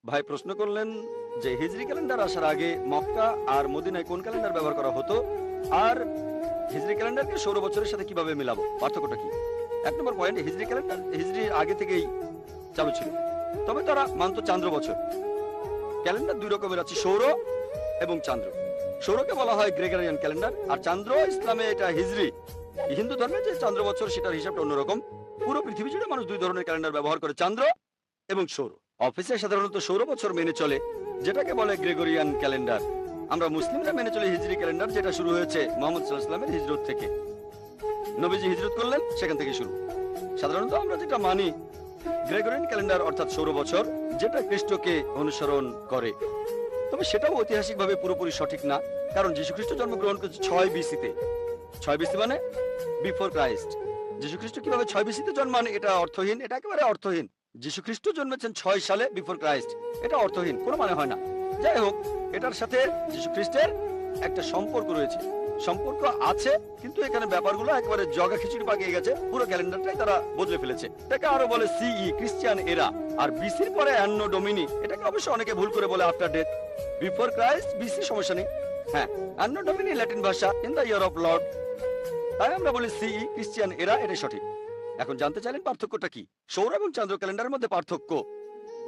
ভাই প্রশ্ন করলেন যে হিজরি ক্যালেন্ডার আসার আগে মক্কা আর মদিনায় কোন ক্যালেন্ডার ব্যবহার করা হতো, আর হিজরি ক্যালেন্ডারকে সৌর বছরের সাথে কিভাবে মেলাবো, পার্থক্যটা কি? 1 নম্বর পয়েন্ট, হিজরি ক্যালেন্ডার হিজরির আগে থেকেই চালু ছিল, তবে তারা মানত চান্দ্র বছর। ক্যালেন্ডার দুই রকমের আছে, সৌর এবং চান্দ্র। সৌরকে বলা হয় গ্রেগরিয়ান ক্যালেন্ডার, আর চান্দ্র ইসলামে এটা হিজরি। হিন্দু ধর্মে যে চান্দ্র বছর সেটার হিসাবটা অন্যরকম। পুরো পৃথিবী জুড়ে মানুষ দুই ধরনের ক্যালেন্ডার ব্যবহার করে, চান্দ্র এবং সৌর। অফিসে সাধারণত সৌর বছর মেনে চলে, যেটাকে বলে গ্রেগরিয়ান ক্যালেন্ডার। আমরা মুসলিমরা মেনে চলে হিজরি ক্যালেন্ডার, যেটা শুরু হয়েছে মোহাম্মদ সাল্লাল্লাহু আলাইহি ওয়াসাল্লামের হিজরত থেকে। নবীজি হিজরত করলেন, সেখান থেকে শুরু। সাধারণত আমরা যেটা মানি গ্রেগরিয়ান ক্যালেন্ডার, অর্থাৎ সৌর বছর, যেটা খ্রিস্টকে অনুসরণ করে। তবে সেটাও ঐতিহাসিকভাবে পুরোপুরি সঠিক না, কারণ যীশুখ্রিস্ট জন্মগ্রহণ করেছে 6 বিসিতে। 6 বিসি মানে বিফোর ক্রাইস্ট। যীশুখ্রিস্ট কিভাবে 6 বিসিতে জন্মান, এটা অর্থহীন, এটা একেবারে অর্থহীন। যীশুখ্রিস্ট জন্মেছেন 6 সালে বিফোর ক্রাইস্ট, এটা অর্থহীন, কোনো মানে হয় না। যাই হোক, এটার সাথে যীশুখ্রিস্টের একটা সম্পর্ক রয়েছে, সম্পর্ক আছে, কিন্তু এখানে ব্যাপারগুলো একেবারে জগা খিচুড়ি পাকিয়ে গেছে। পুরো ক্যালেন্ডারটাই তারা বদলে ফেলেছে। এটাকে আরো বলে সিই, ক্রিশ্চিয়ান এরা। আর বিসির পরে অ্যান্নো ডোমিনি, এটাকে অবশ্য অনেকে ভুল করে বলে after death. Before Christ BC, সমস্যা নেই। হ্যাঁ, অ্যান্নো ডোমিনি ল্যাটিন ভাষা, in the year of Lord, তাই আমরা বলি সিই, ক্রিশ্চিয়ান এরা, এটাই সঠিক। এখন জানতে চাইলেন পার্থক্যটা কি? সৌর এবং চান্দ্র ক্যালেন্ডারের মধ্যে পার্থক্য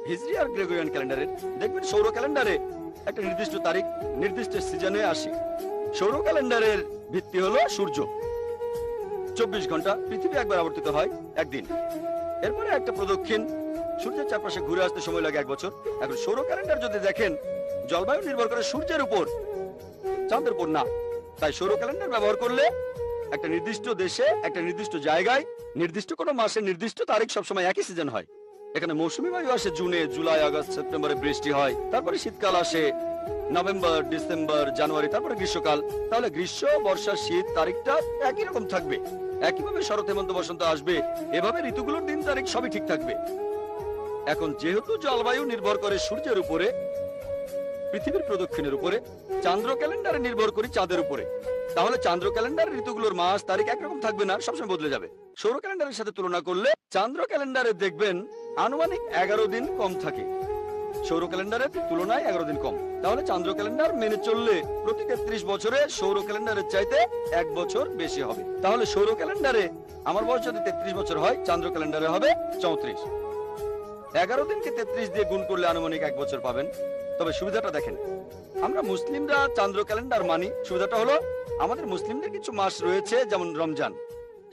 হিজরি আর গ্রেগরিয়ান ক্যালেন্ডারে। দেখবেন সৌর ক্যালেন্ডারে একটা নির্দিষ্ট তারিখ নির্দিষ্ট সিজনে আসে। সৌর ক্যালেন্ডারের ভিত্তি হলো সূর্য। 24 ঘন্টা পৃথিবী একবার আবর্তিত হয় একদিন, এরপরে একটা প্রদক্ষিণ, সূর্যের চারপাশে ঘুরে আসতে সময় লাগে 1 বছর। এখন সৌর ক্যালেন্ডার যদি দেখেন, জলবায়ু নির্ভর করে সূর্যের উপর, চাঁদের উপর না। তাই সৌর ক্যালেন্ডার ব্যবহার করলে একটা নির্দিষ্ট দেশে, একটা নির্দিষ্ট জায়গায়, নির্দিষ্ট কোনো মাসে নির্দিষ্ট তারিখ সবসময় একই সিজন হয়। এখানে মৌসুমী বায়ু আসে জুনে, জুলাই, আগস্ট, সেপ্টেম্বরে বৃষ্টি হয়, তারপরে শীতকাল আসে নভেম্বর, ডিসেম্বর, জানুয়ারি, তারপরে গ্রীষ্মকাল। তাহলে গ্রীষ্ম, বর্ষা, শীত তারিখটা একই রকম থাকবে। একইভাবে শরৎ, হেমন্ত, বসন্ত আসবে। এভাবে ঋতুগুলোর দিন তারিখ সবই ঠিক থাকবে। এখন যেহেতু জলবায়ু নির্ভর করে সূর্যের উপরে, পৃথিবীর প্রদক্ষিণের উপরে, চান্দ্র ক্যালেন্ডারে নির্ভর করি চাঁদের উপরে, তাহলে চান্দ্র ক্যালেন্ডার ঋতুগুলোর মাস তারিখ একরকম থাকবে না, সবসময় বদলে যাবে। সৌর ক্যালেন্ডারের সাথে তুলনা করলে চান্দ্র ক্যালেন্ডারে দেখবেন আনুমানিক 11 দিন কম থাকে, সৌর ক্যালেন্ডারের তুলনায় 11 দিন কম। তাহলে চান্দ্র ক্যালেন্ডার মেনে চললে প্রতি 33 বছরে সৌর ক্যালেন্ডারের চাইতে 1 বছর বেশি হবে। তাহলে সৌর ক্যালেন্ডারে আমার বয়স যদি 33 বছর হয়, চান্দ্র ক্যালেন্ডারে হবে 34। 11 দিনকে 33 দিয়ে গুণ করলে আনুমানিক 1 বছর পাবেন। তবে সুবিধাটা দেখেন, আমরা মুসলিমরা চান্দ্র ক্যালেন্ডার মানি। সুবিধাটা হলো আমাদের মুসলিমদের কিছু মাস রয়েছে, যেমন রমজান,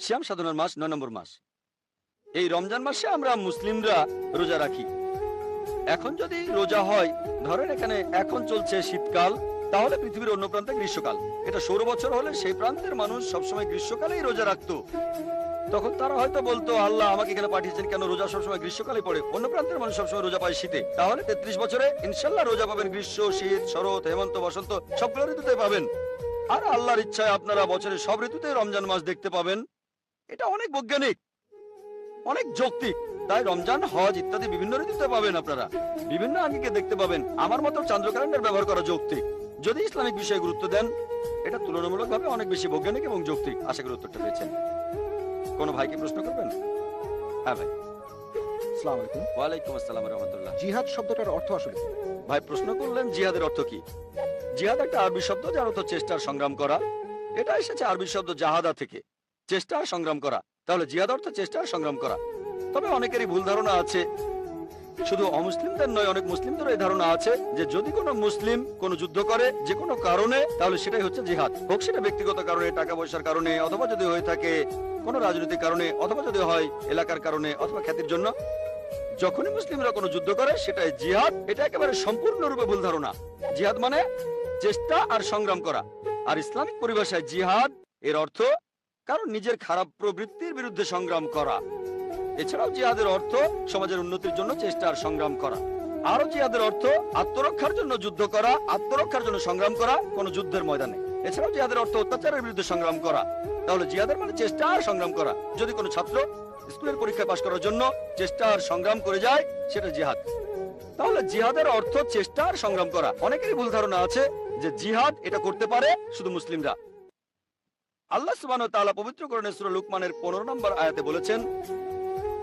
সিয়াম সাধনার মাস, 9 নম্বর মাস। এই রমজান মাসে আমরা মুসলিমরা রোজা রাখি। এখন যদি রোজা হয়, ধরেন এখানে এখন চলছে শীতকাল, তাহলে পৃথিবীর অন্য প্রান্তে গ্রীষ্মকাল। এটা সৌর বছর হলে সেই প্রান্তের মানুষ সবসময় গ্রীষ্মকালেই রোজা রাখতো। তখন তারা হয়তো বলতো, আল্লাহ আমাকে এখানে পাঠিয়েছেন কেন, রোজা সবসময় গ্রীষ্মকালে পড়ে, অন্য প্রান্তের মানুষ সবসময় রোজা পায় শীতে। তাহলে 33 বছরে ইনশাল্লাহ রোজা পাবেন গ্রীষ্ম, শীত, শরৎ, হেমন্ত, বসন্ত, সবগুলো ঋতুতে পাবেন। আর আল্লাহর ইচ্ছায় আপনারা বছরের সব ঋতুতে রমজান মাস দেখতে পাবেন। এটা অনেক বৈজ্ঞানিক, অনেক যৌক্তিক। তাই রমজান, হজ ইত্যাদি বিভিন্ন ঋতুতে পাবেন, আপনারা বিভিন্ন আঙ্গিকে দেখতে পাবেন। আমার মতো চান্দ্র ক্যালেন্ডার ব্যবহার করা যৌক্তিক। যদি ইসলামিক বিষয়ে গুরুত্ব দেন, এটা তুলনামূলকভাবে অনেক বেশি বৈজ্ঞানিক এবং যৌক্তিক। আশা করি উত্তরটা পেয়েছেন। কোনো ভাইকে প্রশ্ন করবেন? হ্যাঁ ভাই। আসসালামু আলাইকুম। ওয়ালাইকুম আসসালাম ওয়া রাহমাতুল্লাহ। জিহাদ শব্দটার অর্থ আসলে কি? ভাই প্রশ্ন করলেন জিহাদের অর্থ কি। জিহাদ একটা আরবি শব্দ, যার অর্থ চেষ্টার সংগ্রাম করা। এটা এসেছে আরবি শব্দ জাহাদা থেকে, চেষ্টা আর সংগ্রাম করা। তাহলে জিহাদ অর্থ চেষ্টা আর সংগ্রাম করা। তবে অনেকেরই ভুল ধারণা আছে, শুধু অমুসলিমদের নয়, অনেক মুসলিমদেরও এই ধারণা আছে যে যদি কোনো মুসলিম কোনো যুদ্ধ করে যে কোনো কারণে, তাহলে সেটাই হচ্ছে জিহাদ। হোক সেটা ব্যক্তিগত কারণে, টাকা পয়সার কারণে, অথবা যদি হয়ে থাকে কোনো রাজনৈতিক কারণে, অথবা যদি হয় এলাকার কারণে, অথবা খ্যাতির জন্য। যখনই মুসলিমরা কোনো যুদ্ধ করে সেটাই জিহাদ। এটা একেবারে সম্পূর্ণরূপে ভুল ধারণা। জিহাদ মানে চেষ্টা আর সংগ্রাম করা। আর ইসলামিক পরিভাষায় জিহাদ এর অর্থ কারণ নিজের খারাপ প্রবৃত্তির বিরুদ্ধে সংগ্রাম করা। এছাড়াও জিহাদের অর্থ সমাজের উন্নতির জন্য চেষ্টা আর সংগ্রাম করা। আরো জিহাদের অর্থ আত্মরক্ষার জন্য যুদ্ধ করা, আত্মরক্ষার জন্য সংগ্রাম করা কোনো যুদ্ধের ময়দানে। এছাড়াও জিহাদের অর্থ অত্যাচারের বিরুদ্ধে সংগ্রাম করা। তাহলে জিহাদের মানে চেষ্টা আর সংগ্রাম করা। যদি কোনো ছাত্র স্কুলের পরীক্ষায় পাশ করার জন্য চেষ্টা আর সংগ্রাম করে যায়, সেটা জিহাদ। তাহলে জিহাদের অর্থ চেষ্টা আর সংগ্রাম করা। অনেকেরই ভুল ধারণা আছে যে জিহাদ এটা করতে পারে শুধু মুসলিমরা। আল্লাহ সুবহানাহু ওয়া তাআলা পবিত্র কোরআনে সূরা লুকমানের 15 নম্বর আয়াতে বলেছেন,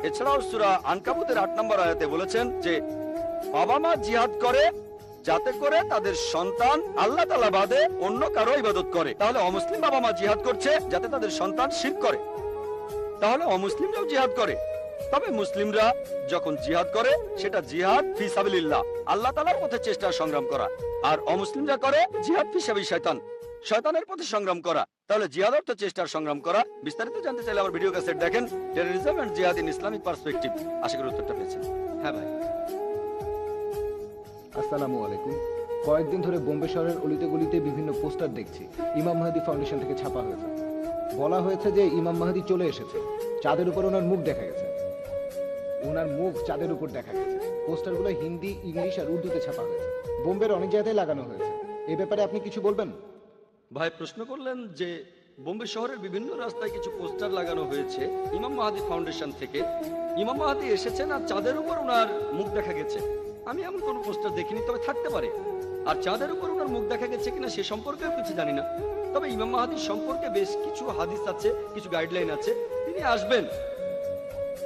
এছাড়াও সূরা আনকাবুতের 8 নম্বর আয়াতে বলেছেন যে বাবা মা জিহাদ করে যাতে করে তাদের সন্তান আল্লাহ তাআলা বাদে অন্য কারো ইবাদত করে। তাহলে অমুসলিম বাবা মা জিহাদ করছে যাতে তাদের সন্তান শিরক করে। তাহলে অমুসলিমরাও জিহাদ করে। তবে মুসলিমরা যখন জিহাদ করে সেটা জিহাদ ফি সাবিলিল্লাহ, আল্লাহ তাআলার পথে চেষ্টা সংগ্রাম করা। আর অমুসলিমরা করে জিহাদ ফি সাবিল শয়তান, শয়তানের পথে সংগ্রাম করা। তাহলে জিহাদ অর্থ চেষ্টার সংগ্রাম করা। বিস্তারিত জানতে চাইলে আমার ভিডিও ক্যাসেট দেখেন, টেররিজম এন্ড জিহাদ ইন ইসলামিক পার্সপেক্টিভ। আশা করি উত্তরটা পেয়েছেন। হ্যাঁ ভাই। আসসালামু আলাইকুম। কয়েকদিন ধরে বোম্বে শহরের অলিতে গলিতে বিভিন্ন পোস্টার দেখছি, ইমাম মাহদী ফাউন্ডেশন থেকে ছাপা হয়েছে। বলা হয়েছে যে ইমাম মাহদী চলে এসেছে, চাঁদের উপর ওনার মুখ দেখা গেছে। ওনার মুখ চাঁদের উপর দেখা গেছে। পোস্টারগুলো হিন্দি, ইংলিশ আর উর্দুতে ছাপা হয়েছে। বোম্বের অনেক জায়গায় লাগানো হয়েছে। এই ব্যাপারে আপনি কিছু বলবেন? ভাই প্রশ্ন করলেন যে বোম্বে শহরের বিভিন্ন রাস্তায় কিছু পোস্টার লাগানো হয়েছে ইমাম মাহদী ফাউন্ডেশন থেকে। ইমাম মাহদী এসেছেন আর চাঁদের উপর ওনার মুখ দেখা গেছে। আমি এমন কোনো পোস্টার দেখিনি, তবে থাকতে পারে। আর চাঁদের উপর ওনার মুখ দেখা গেছে কিনা সে সম্পর্কেও কিছু জানি না। তবে ইমাম মাহদী সম্পর্কে বেশ কিছু হাদিস আছে, কিছু গাইডলাইন আছে। তিনি আসবেন।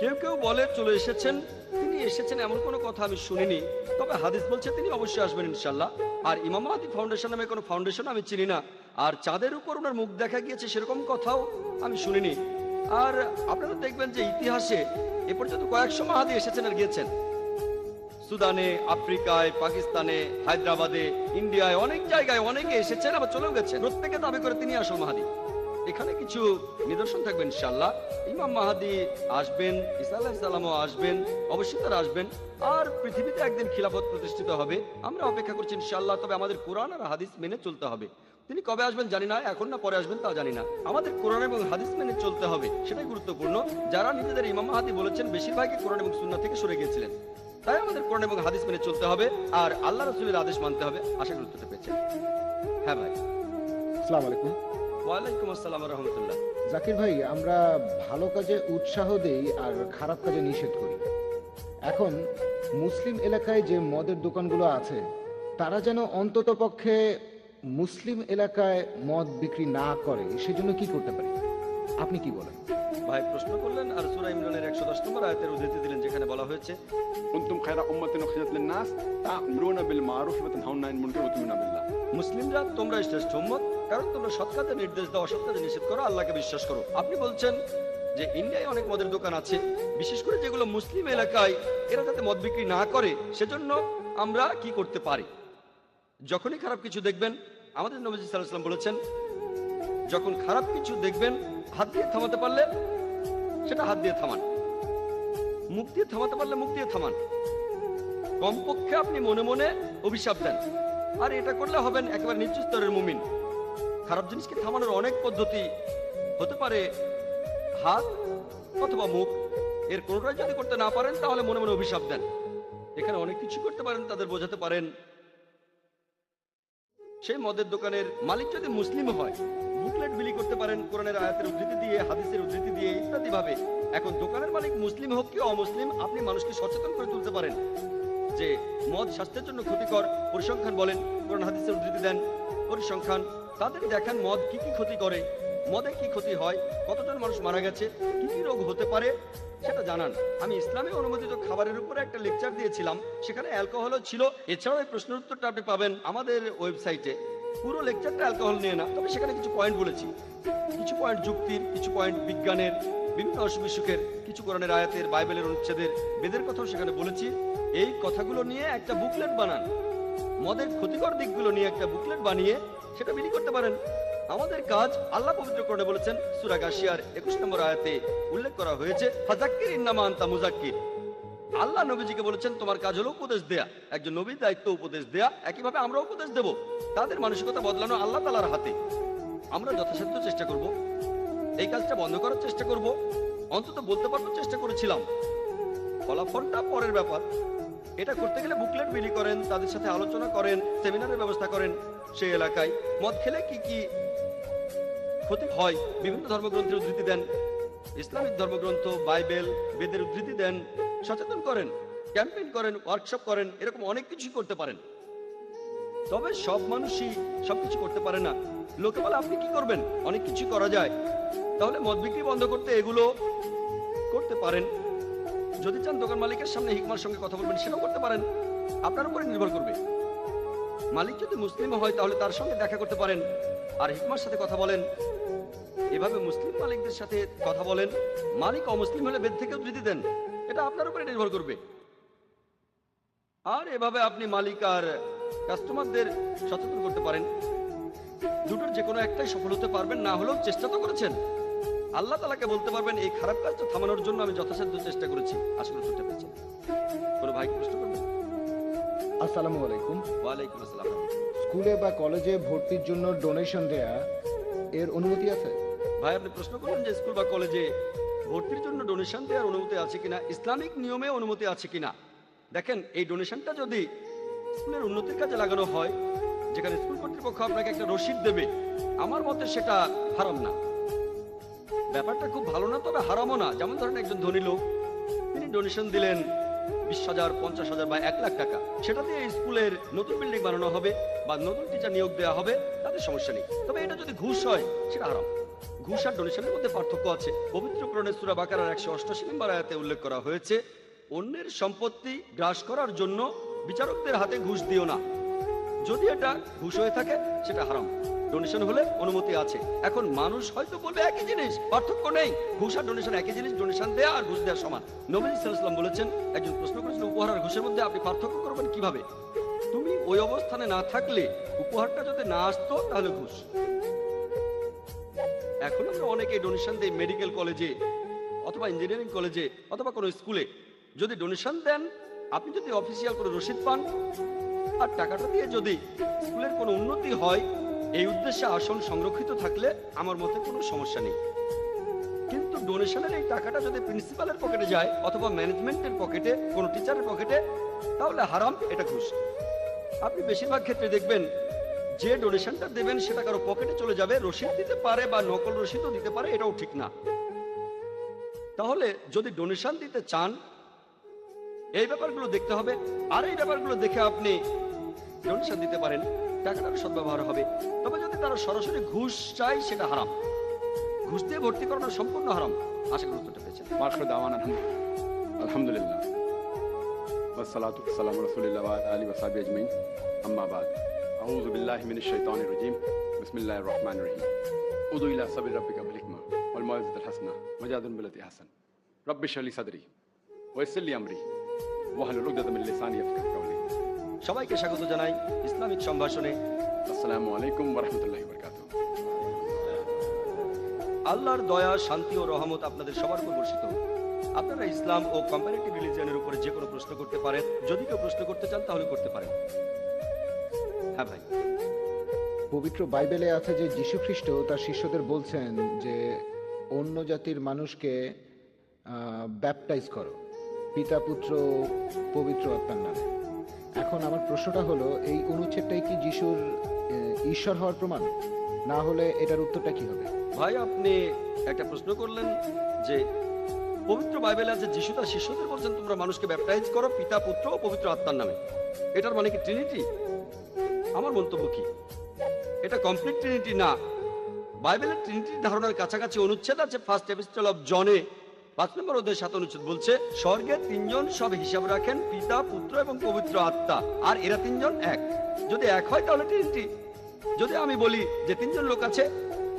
কেউ কেউ বলে চলে এসেছেন, তিনি এসেছেন এমন কোনো কথা আমি শুনিনি। তবে হাদিস বলছে তিনি অবশ্যই আসবেন ইনশাল্লাহ। আর ইমাম মাহদী ফাউন্ডেশন নামে কোনো ফাউন্ডেশন আমি চিনি না। আর চাঁদের উপর ওনার মুখ দেখা গিয়েছে সেরকম কথাও আমি শুনিনি। আর আপনারা দেখবেন যে ইতিহাসে এ পর্যন্ত কয়েকশো মাহাদি এসেছেন আর গিয়েছেন। সুদানে, আফ্রিকায়, পাকিস্তানে, হায়দ্রাবাদে, ইন্ডিয়ায়, অনেক জায়গায় অনেকে এসেছেন আবার চলেও গেছেন। প্রত্যেকে দাবি করে তিনি আসল মাহাদি। এখানে কিছু নিদর্শন থাকবে ইনশাআল্লাহ। ইমাম মাহাদি আসবেন, ঈসা আলাইহিস সালামও আসবেন, অবশ্যই তারা আসবেন। আর পৃথিবীতে একদিন খিলাফত প্রতিষ্ঠিত হবে। আমরা অপেক্ষা করছি ইনশাআল্লাহ। তবে আমাদের কোরআন আর হাদিস মেনে চলতে হবে। তিনি কবে আসবেন জানি না, এখন না পরে আসবেন তা জানি না। আমাদের কোরআন এবং হাদিস মেনে চলতে হবে, সেটাই গুরুত্বপূর্ণ। যারা নিজেদের ইমাম মাহাদি বলেছেন বেশিরভাগই কোরআন এবং সুন্নাহ থেকে সরে গিয়েছিলেন। তাই আমাদের কোরআন এবং হাদিস মেনে চলতে হবে আর আল্লাহ রাসূলের আদেশ মানতে হবে। আশা করি উত্তরটা পেয়েছেন। হ্যাঁ ভাই। আসসালামু আলাইকুম। ওয়ালাইকুম আসসালাম ওয়া রাহমাতুল্লাহ। জাকির ভাই, আমরা ভালো কাজে উৎসাহ দেই আর খারাপ কাজে নিষেধ করি। এখন মুসলিম এলাকায় যে মদের দোকানগুলো আছে তারা যেন অন্তত পক্ষে মুসলিম এলাকায় মদ বিক্রি না করে, সেজন্য কি করতে পারি? আপনি কি বলেন? ভাই প্রশ্ন করলেন আর সূরা ইমরানের 110 নম্বর আয়াতের উদ্ধৃতি দিলেন, যেখানে বলা হয়েছে কুনতুম খায়রা উম্মাতিন উখরিজাত লিন-নাস তা'মুরুনা বিল মা'রুফ ওয়া তানহাউনা আনিল মুনকার ওয়া তু'মিনুনা বিল্লাহ। মুসলিমরা তোমরা শ্রেষ্ঠ উম্মত, কারণ তোমরা সৎ কাজের নির্দেশ দাও, অসৎ কাজে নিষেধ করো, আল্লাহকে বিশ্বাস করো। আপনি বলছেন যে ইন্ডিয়ায় অনেক মদের দোকান আছে, বিশেষ করে যেগুলো মুসলিম এলাকায়, এরা যাতে মদ বিক্রি না করে সেজন্য আমরা কি করতে পারি? যখনই খারাপ কিছু দেখবেন, আমাদের নবী সাল্লাল্লাহু আলাইহি ওয়াসাল্লাম বলেছেন যখন খারাপ কিছু দেখবেন হাত দিয়ে থামাতে পারলে সেটা হাত দিয়ে থামান, মুখ দিয়ে থামাতে পারলে মুখ দিয়ে থামান। কমপক্ষে আপনি মনে মনে অভিশাপ দেন। আর এটা করলে হবেন একেবারে নিচু স্তরের মুমিন। খারাপ জিনিসকে থামানোর অনেক পদ্ধতি হতে পারে, হাত অথবা মুখ, এর কোনোটাই যদি করতে না পারেন তাহলে মনে মনে অভিশাপ দেন। এখানে অনেক কিছু করতে পারেন, তাদের বোঝাতে পারেন। সেই মদের দোকানের মালিক যদি মুসলিম হয়, বুকলেট বিলি করতে পারেন কোরআনের আয়াতের উদ্ধৃতি দিয়ে, হাদিসের উদ্ধৃতি দিয়ে, ইত্যাদি ভাবে। এখন দোকানের মালিক মুসলিম হোক কি অমুসলিম, আপনি মানুষকে সচেতন করে তুলতে পারেন যে মদ স্বাস্থ্যের জন্য ক্ষতিকর। পরিসংখ্যান বলেন, কোরআন হাদিসের উদ্ধৃতি দেন, পরিসংখ্যান তাদের দেখান মদ কি কি ক্ষতি করে, মদে কি ক্ষতি হয়, কতজন মানুষ মারা গেছে, কি কি রোগ হতে পারে সেটা জানান। আমি ইসলামে অনুমোদিত খাবারের উপরে একটা লেকচার দিয়েছিলাম, সেখানে অ্যালকোহলও ছিল। এছাড়াও এই প্রশ্নের উত্তরটা আপনি পাবেন আমাদের ওয়েবসাইটে। পুরো লেকচারটা অ্যালকোহল নিয়ে না, তবে সেখানে কিছু পয়েন্ট বলেছি, কিছু পয়েন্ট যুক্তির, কিছু পয়েন্ট বিজ্ঞানের, বিভিন্ন অসুখ বিসুখের, কিছু কোরআনের আয়াতের, বাইবেলের অনুচ্ছেদের, বেদের কথাও সেখানে বলেছি। এই কথাগুলো নিয়ে একটা বুকলেট বানান, মদের ক্ষতিকর দিকগুলো নিয়ে একটা বুকলেট বানিয়ে সেটা বিলি করতে পারেন। আমাদের কাজ আল্লাহ পবিত্র কোরআনে বলেছেন, সূরা গাশিয়ার 21 নম্বর আয়াতে উল্লেখ করা হয়েছে, ফাযাক্কির ইন্নামা আনতা মুযাক্কির। আল্লাহ নবীজিকে বলেছেন তোমার কাজ হলো উপদেশ দেয়া। একজন নবীর দায়িত্ব উপদেশ দেয়া, একইভাবে আমরা উপদেশ দেব। তাদের মানসিকতা বদলানো আল্লাহ তাআলার হাতে। আমরা যথাসাধ্য চেষ্টা করব, এই কাজটা বন্ধ করার চেষ্টা করব, অন্তত বলতে পারবো চেষ্টা করেছিলাম। ফলাফলটা পরের ব্যাপার। এটা করতে গেলে বুকলেট বিলি করেন, তাদের সাথে আলোচনা করেন, সেমিনারের ব্যবস্থা করেন। সেই এলাকায় মদ খেলে কি কি ক্ষতি হয় বিভিন্ন ধর্মগ্রন্থের উদ্ধৃতি দেন, ইসলামিক ধর্মগ্রন্থ, বাইবেল, বেদের উদ্ধৃতি দেন, সচেতন করেন, ক্যাম্পেইন করেন, ওয়ার্কশপ করেন, এরকম অনেক কিছুই করতে পারেন। তবে সব মানুষই সবকিছু করতে পারে না। লোকে বলে আপনি কি করবেন, অনেক কিছু করা যায়। তাহলে মদ বিক্রি বন্ধ করতে এগুলো করতে পারেন। যদি চান দোকান মালিকের সামনে হিকমার সঙ্গে কথা বলবেন, সেটাও করতে পারেন। আপনার উপরে নির্ভর করবে। মালিক যদি মুসলিম হয় তাহলে তার সঙ্গে দেখা করতে পারেন আর হিকমার সাথে কথা বলেন। এভাবে মুসলিম মালিকদের সাথে কথা বলেন। মালিক অমুসলিম হলে বেদ থেকে উদ্ধৃতি দেন, এটা আপনার উপরে নির্ভর করবে। আর এভাবে আপনি মালিক আর কাস্টমারদের সচেতন করতে পারেন। দুটোর যে কোনো একটাই সফল হতে পারবেন, না হলেও চেষ্টা তো করেছেন। আল্লাহ তাআলাকে বলতে পারবেন এই খারাপ কাজটা থামানোর জন্য আমি যথাসাধ্য চেষ্টা করেছি। আশা করি উত্তরটা পেয়েছেন। কোনো ভাই প্রশ্ন করবেন? আসসালামু আলাইকুম। ওয়ালাইকুম আসসালাম। স্কুলে বা কলেজে ভর্তির জন্য ডোনেশন দেয়া এর অনুমতি আছে? ভাই আপনি প্রশ্ন করলেন যে স্কুল বা কলেজে ভর্তির জন্য ডোনেশন দেওয়ার অনুমতি আছে কিনা, ইসলামিক নিয়মে অনুমতি আছে কিনা। দেখেন, এই ডোনেশনটা যদি স্কুলের উন্নতির কাজে লাগানো হয়, যেখানে স্কুল কর্তৃপক্ষ আপনাকে একটা রসিদ দেবে, আমার মতে সেটা হারাম না। ব্যাপারটা খুব ভালো না, তবে হারামও না। যেমন ধরেন একজন ধনী লোক, তিনি ডোনেশন দিলেন 20,000, 50,000 বা 1 লাখ টাকা, সেটা দিয়ে স্কুলের নতুন বিল্ডিং বানানো হবে বা নতুন টিচার নিয়োগ দেওয়া হবে, তাদের সমস্যা নেই। তবে এটা যদি ঘুষ হয় সেটা হারাম। ঘুষ আর ডোনেশনের মধ্যে পার্থক্য আছে। পবিত্র কোরআনে সূরা বাকারার 188 নম্বর আয়াতে উল্লেখ করা হয়েছে, অন্যের সম্পত্তি গ্রাস করার জন্য বিচারকদের হাতে ঘুষ দিও না। যদি এটা ঘুষ হয়ে থাকে সেটা হারাম। ডোনেশন হলে অনুমতি আছে। এখন মানুষ হয়তো বলবে একই জিনিস, পার্থক্য নেই, ঘুষ আর ডোনেশন একই জিনিস, ডোনেশন দেয়া আর ঘুষ দেওয়া সমান। নবী সাল্লাল্লাহু আলাইহি ওয়াসাল্লাম বলেছেন, একজন প্রশ্ন করেছিল উপহার আর ঘুষের মধ্যে আপনি পার্থক্য করবেন কিভাবে? তুমি ওই অবস্থানে না থাকলে, উপহারটা যদি না আসতো তাহলে ঘুষ। এখন আমরা অনেকে ডোনেশন দেই মেডিকেল কলেজে অথবা ইঞ্জিনিয়ারিং কলেজে অথবা কোনো স্কুলে। যদি ডোনেশন দেন, আপনি যদি অফিসিয়াল কোনো রসিদ পান আর টাকাটা দিয়ে যদি স্কুলের কোনো উন্নতি হয়, এই উদ্দেশ্যে আসন সংরক্ষিত থাকলে আমার মতে কোনো সমস্যা নেই। কিন্তু ডোনেশনের এই টাকাটা যদি প্রিন্সিপালের পকেটে যায় অথবা ম্যানেজমেন্টের পকেটে, কোনো টিচারের পকেটে, তাহলে হারাম, এটা ঘুষ। আপনি বেশিরভাগ ক্ষেত্রে দেখবেন যে ডোনেশনটা দেবেন সেটা কারো পকেটে চলে যাবে, রসিদ দিতে পারে বা নকল রসিদও দিতে পারে, এটাও ঠিক না। তাহলে যদি ডোনেশন দিতে চান, এই ব্যাপারগুলো দেখতে হবে। আর এই ব্যাপারগুলো দেখে আপনি ডোনেশন দিতে পারেন, টাকাটার সদ্ব্যবহার হবে। তবে যদি তারা সরাসরি ঘুষ চায় সেটা হারাম। ঘুষ দিয়ে ভর্তি করানো সম্পূর্ণ হারাম। আশা করি উত্তরটা পেয়েছেন। وآخر دعوانا الحمد لله والصلاة والسلام على رسول الله وعلى آله وصحبه أجمعين أما بعد أعوذ بالله من الشيطان الرجيم بسم الله الرحمن الرحيم ادع إلى سبيل ربك بالحكمة والموعظة الحسنة وجادل بالتي أحسن رب اشرح لي صدري ويسر لي أمري واحلل عقدة من لساني يفقهوا قولي সবাইকে স্বাগত জানাই ইসলামিক সম্ভাষণে। السلام عليكم ورحمة الله وبركاته। আল্লাহর দয়া, শান্তি ও রহমত আপনাদের সবার উপর বর্ষিত হোক। আপনারা ইসলাম ও কম্পারেটিভ রিলিজিয়নের উপরে যে কোনো প্রশ্ন করতে পারেন। যদি কেউ প্রশ্ন করতে চান তাহলে করতে পারেন। হ্যাঁ ভাই। পবিত্র বাইবেলে আছে যে যীশু খ্রিস্ট তার শিষ্যদের বলছেন যে অন্য জাতির মানুষকে ব্যাপটাইজ করো পিতা পুত্র পবিত্র আত্মার নামে। এখন আমার প্রশ্নটা হলো, এই অনুচ্ছেদটাই কি যিশুর ঈশ্বর হওয়ার প্রমাণ? না হলে এটার উত্তরটা কি হবে? ভাই আপনি একটা প্রশ্ন করলেন যে পবিত্র বাইবেলে আছে যিশু তার শিষ্যদের বলছেন তোমরা মানুষকে ব্যাপটাইজ করো পিতা পুত্র ও পবিত্র আত্মার নামে। এটার মানে কি ট্রিনিটি? আমার মন্তব্য কি, এটা কমপ্লিট ট্রিনিটি না। বাইবেলের ট্রিনিটির ধারণার কাছাকাছি অনুচ্ছেদ আছে। ফার্স্ট এপিস্টল অফ জনে 5 নম্বর অধ্যায় 7 অনুচ্ছেদ বলছে, স্বর্গে 3 জন সব হিসাব রাখেন, পিতা পুত্র এবং পবিত্র আত্মা, আর এরা 3 জন এক। যদি এক হয় তাহলে ট্রিনিটি। যদি আমি বলি যে 3 জন লোক আছে,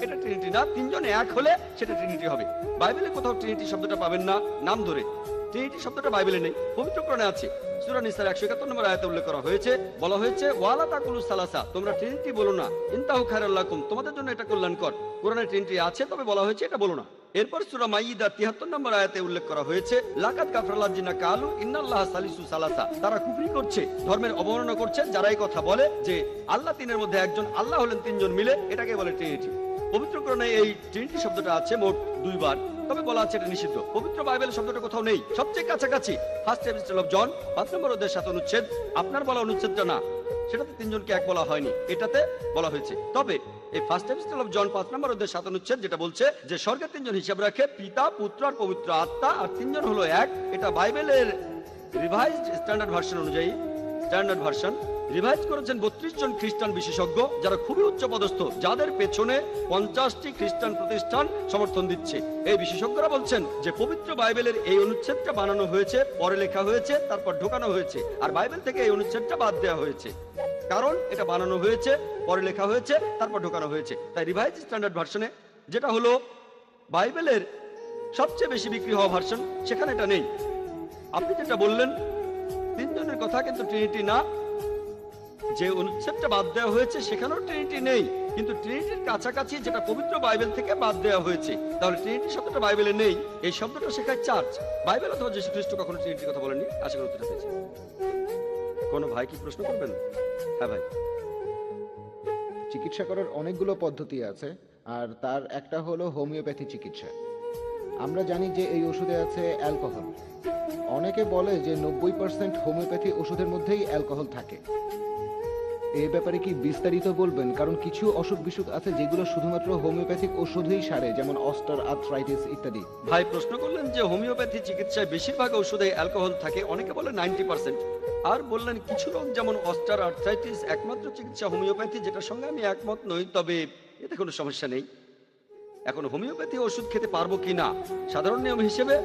এটা ট্রিনিটি না। 3 জন এক হলে সেটা ট্রিনিটি হবে। বাইবেলে কোথাও ট্রিনিটি শব্দটা পাবেন না নাম ধরে। ট্রিনিটি শব্দটা বাইবেলে নেই, পবিত্র কোরআনে আছে। সূরা নিসার 171 নম্বর আয়াতে উল্লেখ করা হয়েছে, বলা হয়েছে ওয়ালা তাকুলু সালাসা, তোমরা ট্রিনিটি বলো না, ইনতাহু খায়রাল লাকুম, তোমাদের জন্য এটা কল্যাণকর। কোরআনে ট্রিনিটি আছে, তবে বলা হয়েছে এটা বলো না। এরপর সূরা মাইদা 73 নম্বর আয়াতে উল্লেখ করা হয়েছে, লাকাদ কাফারাল্লাযিনা কালু ইন্নাল্লাহা সালিসু সালাসা, তারা কুফরি করছে, ধর্মের অবমাননা করছে যারা এই কথা বলে যে আল্লাহ তিনের মধ্যে একজন, আল্লাহ হলেন 3 জন মিলে, এটাকে বলে ট্রিনিটি। পবিত্র কোরআনে এই ট্রিনিটি শব্দটা আছে মোট 2 বার, তবে বলা আছে এটা নিষিদ্ধ। পবিত্র বাইবেল শব্দটা কোথাও নেই। সবচেয়ে কাছাকাছি ফার্স্ট এপিস্টল অফ জন 5 নম্বর অধ্যায় 7 অনুচ্ছেদ, আপনার বলা অনুচ্ছেদটা না, সেটাতে 3 জনকে এক বলা হয়নি, এটাতে বলা হয়েছে। তবে এই ফার্স্ট এপিস্টল অফ জন 5 নম্বর অধ্যায় 7 অনুচ্ছেদ যেটা বলছে যে স্বর্গে 3 জন হিসাব রাখে, পিতা পুত্র আর পবিত্র আত্মা, আর 3 জন হলো এক, এটা বাইবেলের রিভাইজড স্ট্যান্ডার্ড ভার্সন অনুযায়ী স্ট্যান্ডার্ড ভার্সন রিভাইজ করেছেন 32 জন খ্রিস্টান বিশেষজ্ঞ, যারা খুবই উচ্চপদস্থ, যাদের পেছনে 50টি খ্রিস্টান প্রতিষ্ঠান সমর্থন দিচ্ছে। এই বিশেষজ্ঞরা বলছেন যে পবিত্র বাইবেলের এই অনুচ্ছেদটা বানানো হয়েছে, পরে লেখা হয়েছে, তারপর ঢোকানো হয়েছে, আর বাইবেল থেকে এই অনুচ্ছেদটা বাদ দেওয়া হয়েছে। কারণ এটা বানানো হয়েছে, পরে লেখা হয়েছে, তারপর ঢোকানো হয়েছে। তাই রিভাইজ স্ট্যান্ডার্ড ভার্সনে, যেটা হলো বাইবেলের সবচেয়ে বেশি বিক্রি হওয়া ভার্সন, সেখানে এটা নেই। আপনি যেটা বললেন 3 জনের কথা, কিন্তু ট্রিনিটি না। যে অনুচ্ছেদটা বাদ দেওয়া হয়েছে সেখানেও ট্রিনিটি নেই, কিন্তু ট্রিনিটির কাছাকাছি যেটা পবিত্র বাইবেল থেকে বাদ দেওয়া হয়েছে। তাহলে ট্রিনিটি শব্দটা বাইবেলে নেই, এই শব্দটা শেখায় চার্চ। বাইবেল অথবা যীশু খ্রিস্ট কখনো ট্রিনিটির কথা বলেননি। আশা করি উত্তরটা পেয়েছি। কোনো ভাই কি প্রশ্ন করবেন? হ্যাঁ ভাই। চিকিৎসা করার অনেকগুলো পদ্ধতি আছে, আর তার একটা হলো হোমিওপ্যাথি চিকিৎসা। আমরা জানি যে এই ওষুধে আছে অ্যালকোহল। অনেকে বলে যে 90% হোমিওপ্যাথি ওষুধের মধ্যেই অ্যালকোহল থাকে। এই ব্যাপারে কি বিস্তারিত বলবেন? কারণ কিছু অসুখ বিসুখ আছে যেগুলো শুধুমাত্র হোমিওপ্যাথিক ওষুধেই সারে, যেমন অস্টার আর্থ্রাইটিস ইত্যাদি। ভাই প্রশ্ন করলেন যে হোমিওপ্যাথি চিকিৎসায় বেশিরভাগ ওষুধে অ্যালকোহল থাকে, অনেকে বলে 90%। আর বললেন কিছু লোক যেমন অস্টার আর্থ্রাইটিস একমাত্র চিকিৎসা হোমিওপ্যাথি, যেটার সঙ্গে আমি একমত নই, তবে এতে কোনো সমস্যা নেই। এখন হোমিওপ্যাথি ওষুধ খেতে পারবো কি না, সাধারণ নিয়ম হিসেবে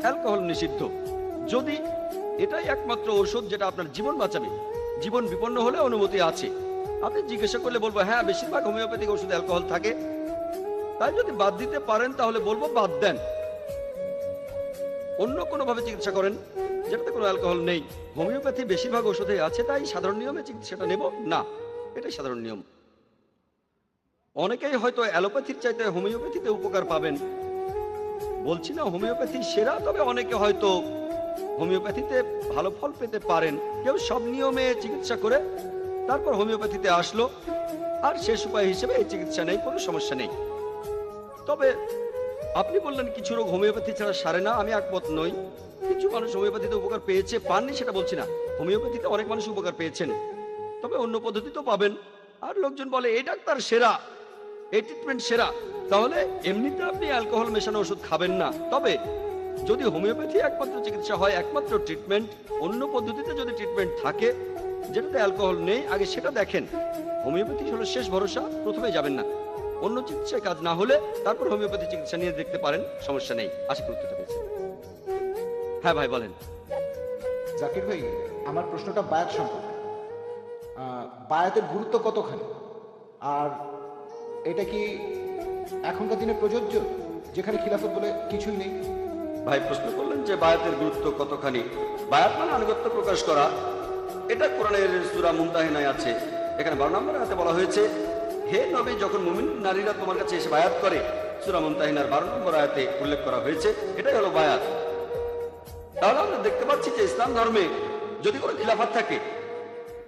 অ্যালকোহল নিষিদ্ধ। যদি এটাই একমাত্র ওষুধ যেটা আপনার জীবন বাঁচাবে, জীবন বিপন্ন হলে অনুমতি আছে। আপনি জিজ্ঞাসা করলে বলবো হ্যাঁ বেশিরভাগ হোমিওপ্যাথিক ওষুধে অ্যালকোহল থাকে, তাই যদি বাদ দিতে পারেন তাহলে বলবো বাদ দেন, অন্য কোনো ভাবে চিকিৎসা করেন যেটাতে কোনো অ্যালকোহল নেই। হোমিওপ্যাথি বেশিরভাগ ওষুধে আছে, তাই সাধারণ নিয়মে চিকিৎসাটা নেব না, এটাই সাধারণ নিয়ম। অনেকেই হয়তো অ্যালোপ্যাথির চাইতে হোমিওপ্যাথিতে উপকার পাবেন, বলছি না হোমিওপ্যাথি সেরা, তবে অনেকে হয়তো হোমিওপ্যাথিতে ভালো ফল পেতে পারেন। কেউ সব নিয়মে চিকিৎসা করে তারপর হোমিওপ্যাথিতে আসলো, আর শেষ উপায় হিসেবে এই চিকিৎসা নেই, কোনো সমস্যা নেই। তবে আপনি বললেন কিছু রোগ হোমিওপ্যাথি ছাড়া সারে না, আমি একমত নই। কিছু মানুষ হোমিওপ্যাথিতে উপকার পেয়েছে, পাননি সেটা বলছি না, হোমিওপ্যাথিতে অনেক মানুষ উপকার পেয়েছেন, তবে অন্য পদ্ধতিতেও পাবেন। আর লোকজন বলে এই ডাক্তার সেরা, এই ট্রিটমেন্ট সেরা, তাহলে এমনিতে আপনি অ্যালকোহল মেশানো ওষুধ খাবেন না। তবে যদি হোমিওপ্যাথি একমাত্র চিকিৎসা হয়, একমাত্র ট্রিটমেন্ট, অন্য পদ্ধতিতে যদি ট্রিটমেন্ট থাকে যেটাতে অ্যালকোহল নেই, আগে সেটা দেখেন। হোমিওপ্যাথি হলো শেষ ভরসা, প্রথমে যাবেন না। অন্য চিকিৎসায় কাজ না হলে তারপর হোমিওপ্যাথি চিকিৎসা নিয়ে দেখতে পারেন, সমস্যা নেই। আশা করি উত্তরটা পেয়েছেন। হ্যাঁ ভাই বলেন। জাকির ভাই, আমার প্রশ্নটা বায়াত সম্পর্কে। বায়াতের গুরুত্ব কতখানি, আর এটা কি এখনকার দিনে প্রযোজ্য যেখানে খিলাফত বলে কিছুই নেই? ভাই প্রশ্ন করলেন যে বায়াতের গুরুত্ব কতখানি। বায়াত মানে আনুগত্য প্রকাশ করা, এটা কোরআনের সূরা মুমতাহিনায় আছে। এখানে 12 নম্বর আয়াতে বলা হয়েছে, হে নবী, যখন মুমিন নারীরা তোমার কাছে এসে বায়াত করে, সূরা মুমতাহিনার 12 নম্বর আয়াতে উল্লেখ করা হয়েছে, এটাই হলো বায়াত। তাহলে আমরা দেখতে পাচ্ছি যে ইসলাম ধর্মে যদি কোনো খিলাফত থাকে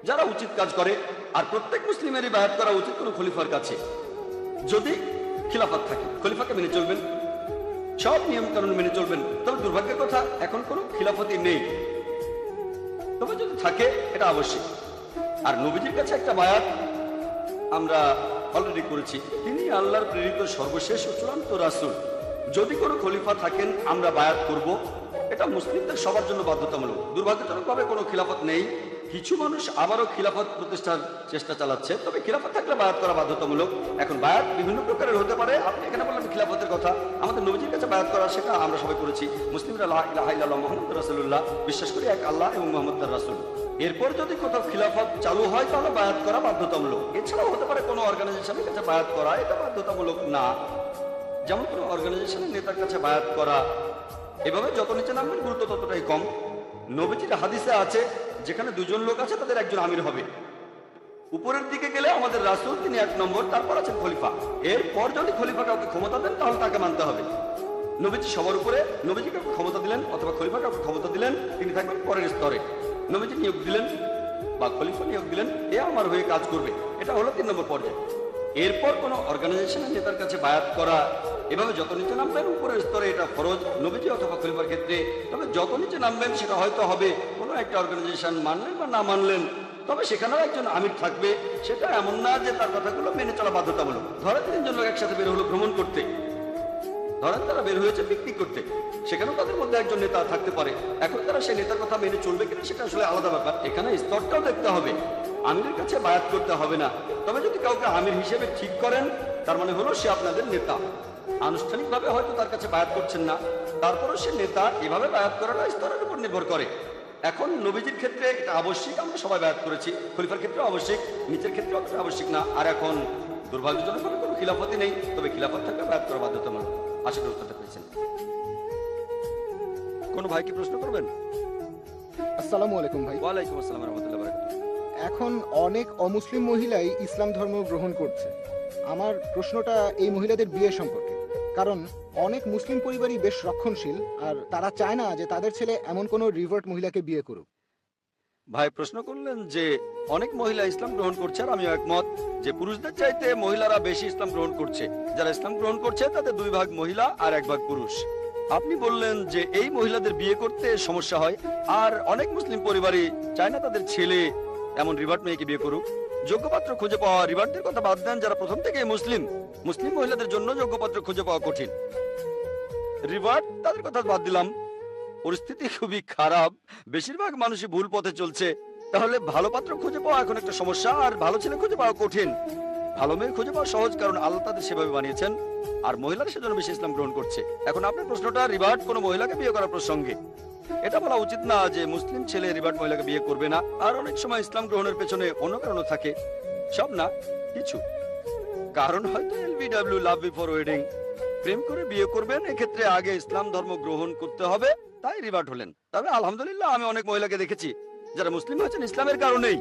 যারা উচিত কাজ করে, আর প্রত্যেক মুসলিমেরই বায়াত করা উচিত কোনো খলিফার কাছে। যদি খিলাফত থাকে খলিফাকে মেনে চলবেন, সব নিয়ম কানুন মেনে চলবেন। তবে দুর্ভাগ্যের কথা এখন কোনো খিলাফতই নেই, তবে যদি থাকে এটা আবশ্যক। আর নবীজির কাছে একটা বায়াত আমরা অলরেডি করেছি, তিনি আল্লাহর প্রেরিত সর্বশেষ ও চূড়ান্ত রাসূল। যদি কোনো খলিফা থাকেন আমরা বায়াত করব, এটা মুসলিমদের সবার জন্য বাধ্যতামূলক। দুর্ভাগ্যজনকভাবে কোনো খিলাফত নেই, কিছু মানুষ আবারও খিলাফত প্রতিষ্ঠার চেষ্টা চালাচ্ছে, তবে খিলাফত থাকলে বায়াত করা বাধ্যতামূলক। এখন বায়াত বিভিন্ন প্রকারের হতে পারে, আপনি এখানে বললেন খিলাফতের কথা, আমাদের নবীজির কাছে বায়াত করা সেটা আমরা সবাই করেছি। মুসলিমরা লা ইলাহা ইল্লাল্লাহ মুহাম্মাদুর রাসূলুল্লাহ বিশ্বাস করি এক আল্লাহ এবং মুহাম্মদ তার রাসূল। এরপর যদি কোথাও খিলাফত চালু হয় তাহলে বায়াত করা বাধ্যতামূলক। এছাড়াও হতে পারে কোনো অর্গানাইজেশনের কাছে বায়াত করা, এটা বাধ্যতামূলক না। যেমন কোনো অর্গানাইজেশনের নেতার কাছে বায়াত করা, এভাবে যত নিচে নামবেন গুরুত্ব ততটাই কম। নবীজির হাদিসে আছে যেখানে দুজন লোক আছে তাদের একজন আমির হবে। উপরের দিকে গেলে আমাদের রাসূল, তিনি 1 নম্বর, তারপর আছেন খলিফা। এরপর যদি খলিফা কাউকে ক্ষমতা দেন তাহলে তাকে মানতে হবে। নবীজি সবার উপরে, নবীজি কাউকে ক্ষমতা দিলেন অথবা খলিফা কাউকে ক্ষমতা দিলেন, তিনি থাকবেন পরের স্তরে। নবীজি নিয়োগ দিলেন বা খলিফা নিয়োগ দিলেন, এ আমার হয়ে কাজ করবে, এটা হলো 3 নম্বর পর্যায়ে। এরপর কোনো অর্গানাইজেশনের নেতার কাছে বায়াত করা, এভাবে যত নিচে নামবেন উপরের স্তরে এটা ফরজ নবীজি অথবা খলিফার ক্ষেত্রে। তবে যত নিচে নামবেন সেটা হয়তো হবে কোনো একটা অর্গানাইজেশন, মানলেন বা না মানলেন, তবে সেখানেও একজন আমির থাকবে। সেটা এমন না যে তার কথাগুলো মেনে চলা বাধ্যতামূলক। ধরে 3 জন লোক একসাথে বের হলো ভ্রমণ করতে, ধরেন তারা বের হয়েছে পিকনিক করতে, সেখানেও তাদের মধ্যে একজন নেতা থাকতে পারে। এখন তারা সেই নেতার কথা মেনে চলবে কিনা সেটা আসলে আলাদা ব্যাপার। এখানে স্তরটাও দেখতে হবে। আমিরের কাছে বায়াত করতে হবে না, তবে যদি কাউকে আমির হিসেবে ঠিক করেন তার মানে হলো সে আপনাদের নেতা। আনুষ্ঠানিকভাবে হয়তো তার কাছে বায়াত করছেন না, তারপরও সে নেতা। এভাবে বায়াত করাটা স্তরের উপর নির্ভর করে। এখন নবীজির ক্ষেত্রে এটা আবশ্যিক, আমরা সবাই বায়াত করেছি। খলিফার ক্ষেত্রে আবশ্যিক, নিচের ক্ষেত্রে অতটা আবশ্যিক না। আর এখন দুর্ভাগ্যজনকভাবে কোনো খিলাফতই নেই, তবে খিলাফত থাকলে বায়াত করা বাধ্যতামূলক। আশা করি উত্তরটা পেয়েছেন। কোনো ভাই কি প্রশ্ন করবেন? আসসালামু আলাইকুম ভাই। ওয়ালাইকুম আসসালাম রহমতুল্লাহ বারাকাতুহু। এখন অনেক অমুসলিম মহিলাই ইসলাম ধর্ম গ্রহণ করছে। আমার প্রশ্নটা এই মহিলাদের বিয়ে সম্পর্কে, কারণ অনেক মুসলিম পরিবারই বেশ রক্ষণশীল, আর তারা চায় না যে তাদের ছেলে এমন কোনো রিভার্ট মহিলাকে বিয়ে করুক। ভাই প্রশ্ন করলেন যে অনেক মহিলা ইসলাম গ্রহণ করছে, আর আমিও একমত যে পুরুষদের চাইতে মহিলারা বেশি ইসলাম গ্রহণ করছে। যারা ইসলাম গ্রহণ করছে তাদের 2 ভাগ মহিলা আর 1 ভাগ পুরুষ। আপনি বললেন যে এই মহিলাদের বিয়ে করতে সমস্যা হয়, আর অনেক মুসলিম পরিবারই চায় না তাদের ছেলে এমন রিভার্ট মেয়েকে বিয়ে করুক। যোগ্যপাত্র খুঁজে পাওয়া, রিভার্টদের কথা বাদ দেন, যারা প্রথম থেকে মুসলিম মহিলাদের জন্য যোগ্যপাত্র খুঁজে পাওয়া কঠিন। রিভার্ট তাদের কথা বাদ দিলাম, পরিস্থিতি খুবই খারাপ, বেশিরভাগ মানুষই ভুল পথে চলছে। তাহলে ভালো পাত্র খুঁজে পাওয়া এখন একটা সমস্যা, আর ভালো ছেলে খুঁজে পাওয়া কঠিন। ভালো মেয়ে খুঁজে পাওয়া সহজ, কারণ আল্লাহ তাদের সেভাবে বানিয়েছেন, আর মহিলারা সেজন্য বেশি ইসলাম গ্রহণ করছে। এখন আপনার প্রশ্নটা রিভার্ট কোনো মহিলাকে বিয়ে করার প্রসঙ্গে, এটা বলা উচিত না যে মুসলিম ছেলে রিভার্ট মহিলাকে বিয়ে করবে না। আর অনেক সময় ইসলাম গ্রহণের পেছনে অন্য কারণও থাকে, সব না কিছু কারণ। হয়তো LBW, লাভ বিফোর ওয়েডিং, প্রেম করে বিয়ে করবেন, এক্ষেত্রে আগে ইসলাম ধর্ম গ্রহণ করতে হবে, তাই রিভার্ট হলেন। তবে আলহামদুলিল্লাহ আমি অনেক মহিলাকে দেখেছি যারা মুসলিম হয়েছেন ইসলামের কারণেই।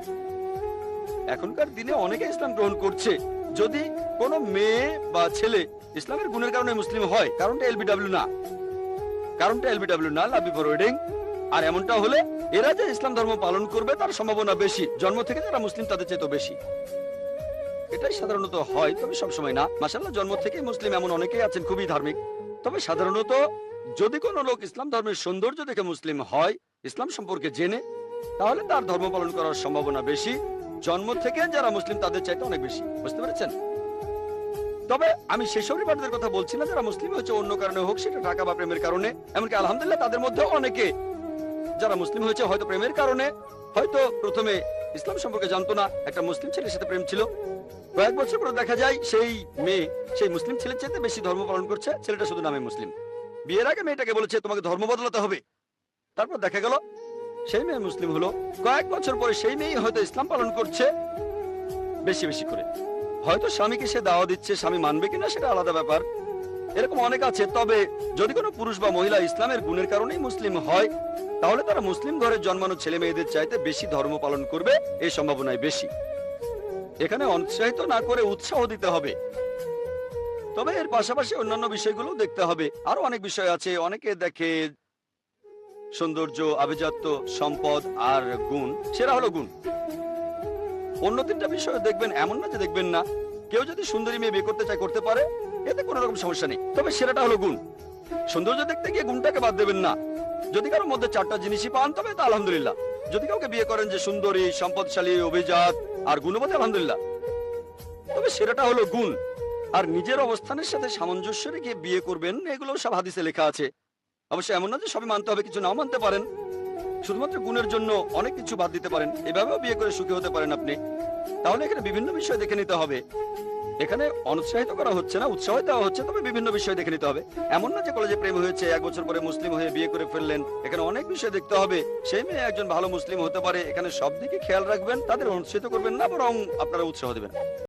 এখনকার দিনে অনেকে ইসলাম গ্রহণ করছে। যদি কোনো মেয়ে বা ছেলে ইসলামের গুণের কারণে মুসলিম হয়, কারণটা LBW না, লাভ বিফোর ওয়েডিং। আর এমনটা হলে এরা যে ইসলাম ধর্ম পালন করবে তার সম্ভাবনা বেশি, জন্ম থেকে যারা মুসলিম তাদের চেয়ে তো বেশি। এটাই সাধারণত হয়, তবে সবসময় না। মাশাআল্লাহ, জন্ম থেকে মুসলিম এমন অনেকেই আছেন খুবই ধার্মিক। তবে সাধারণত যদি কোনো লোক ইসলাম ধর্মের সৌন্দর্য দেখে মুসলিম হয়, ইসলাম সম্পর্কে জেনে, তাহলে তার ধর্ম পালন করার সম্ভাবনা বেশি, জন্ম থেকে যারা মুসলিম তাদের চাইতে অনেক বেশি। বুঝতে পেরেছেন? তবে আমি সেসব রিভার্টদের কথা বলছি না যারা মুসলিম হয়েছে অন্য কারণে হোক, সেটা টাকা বা প্রেমের কারণে। এমনকি আলহামদুলিল্লাহ তাদের মধ্যেও অনেকে যারা মুসলিম হয়েছে হয়তো প্রেমের কারণে, হয়তো প্রথমে ইসলাম সম্পর্কে জানতো না, একটা মুসলিম ছেলের সাথে প্রেম ছিল, কয়েক বছর পরে দেখা যায় সেই মেয়ে সেই মুসলিম ছেলের চেয়ে বেশি ধর্ম পালন করছে, ছেলেটা শুধু নামে মুসলিম। বিয়ের আগে মেয়েটাকে বলেছে তোমাকে ধর্ম বদলাতে হবে, তারপর দেখা গেল সেই মেয়ে মুসলিম হলো। কয়েক বছর পরে সেই মেয়ে হয়তো ইসলাম পালন করছে বেশি বেশি করে। হয়তো স্বামীকে সে দাওয়া দিচ্ছে, স্বামী মানবে কিনা সেটা আলাদা ব্যাপার। এরকম অনেক আছে। তবে যদি কোনো পুরুষ বা মহিলা ইসলামের গুণের কারণেই মুসলিম হয়, তাহলে তারা মুসলিম ঘরে জন্মানো ছেলে মেয়েদের চাইতে বেশি ধর্ম পালন করবে, এই সম্ভাবনাই বেশি। এখানে উৎসাহিত না করে উৎসাহ দিতে হবে। তবে এর পাশাপাশি অন্যান্য বিষয়গুলো দেখতে হবে। আরো অনেক বিষয় আছে। অনেকে দেখে সৌন্দর্য, আভিজাত্য, সম্পদ আর গুণ, সেরা হলো গুণ। অন্য 3টা বিষয় দেখবেন, এমন না যে দেখবেন না। কেউ যদি সুন্দরী মেয়ে বিয়ে করতে চায় করতে পারে, এতে কোনো রকম সমস্যা নেই। তবে সেরাটা হলো গুণ। সৌন্দর্য দেখতে গিয়ে গুণটাকে বাদ দেবেন না। যদি কারোর মধ্যে 4টা জিনিসই পান তবে তা আলহামদুলিল্লাহ। যদি কাউকে বিয়ে করেন যে সুন্দরী, সম্পদশালী, অভিজাত আর গুণবতী, আলহামদুলিল্লাহ। তবে সেরাটা হলো গুণ। আর নিজের অবস্থানের সাথে সামঞ্জস্য রেখে বিয়ে করবেন, এগুলো সব হাদিসে লেখা আছে। অবশ্য এমন না যে সবই মানতে হবে, কিছু নাও মানতে পারেন। শুধুমাত্র গুণের জন্য অনেক কিছু বাদ দিতে পারেন। এভাবেও বিয়ে করে সুখী হতে পারেন আপনি। তাহলে এখানে বিভিন্ন বিষয় দেখে নিতে হবে। এখানে অনুৎসাহিত করা হচ্ছে না, উৎসাহ দেওয়া হচ্ছে, তবে বিভিন্ন বিষয় দেখে নিতে হবে। এমন না যে কলেজে প্রেম হয়েছে, 1 বছর পরে মুসলিম হয়ে বিয়ে করে ফেললেন। এখানে অনেক বিষয় দেখতে হবে। সেই মেয়ে একজন ভালো মুসলিম হতে পারে, এখানে সব দিকে খেয়াল রাখবেন। তাদের অনুৎসাহিত করবেন না, বরং আপনারা উৎসাহ দেবেন।